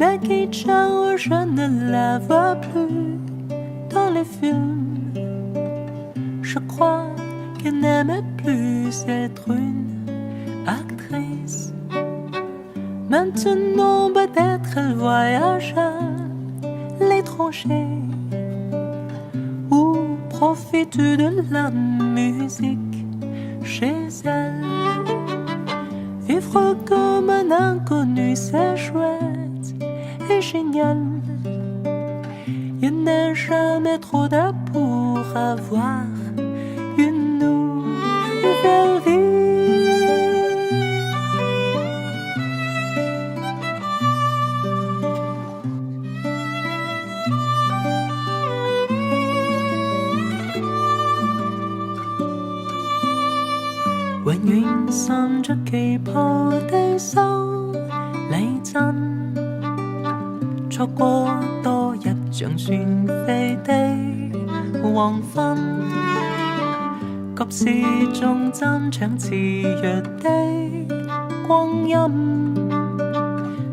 mais qui ciao je ne la vois plus dans les films. Je crois qu'elle n'aimait plus être une actrice. Maintenant peut-être elle voyage à l'étranger ou profite de la musique chez elle. Vivre comme un inconnu, c'est chouette et génial. Il n'est jamais trop tard pour avoir une nouvelle vie.永遠滲着旗袍地收禮真，錯過多日像船飛的黃昏，急事中爭搶熾熱的光陰，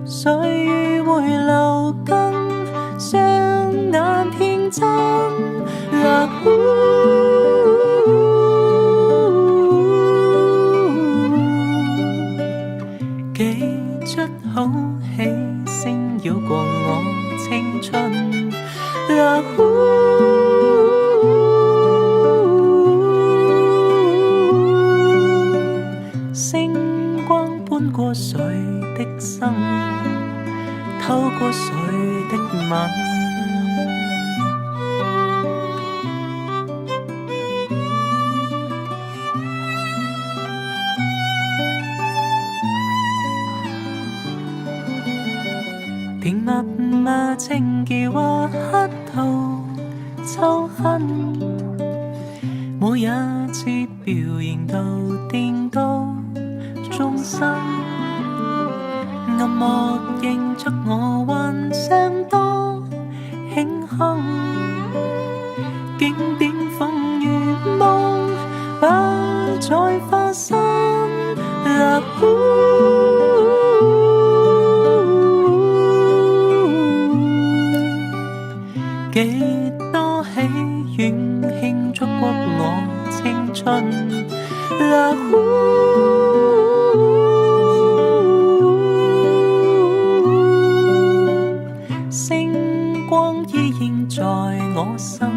歲月會流金，雙眼天真。幾出好戲聲繞過我青春，星光搬過誰的生，透過誰的吻。甜蜜蜜情結和黑桃秋恨，每一次表演都顛倒眾生，暗幕映出我幻想多慶幸，經典風雨夢不再發生。幾多喜悅慶祝過我青春，星光依然在我心。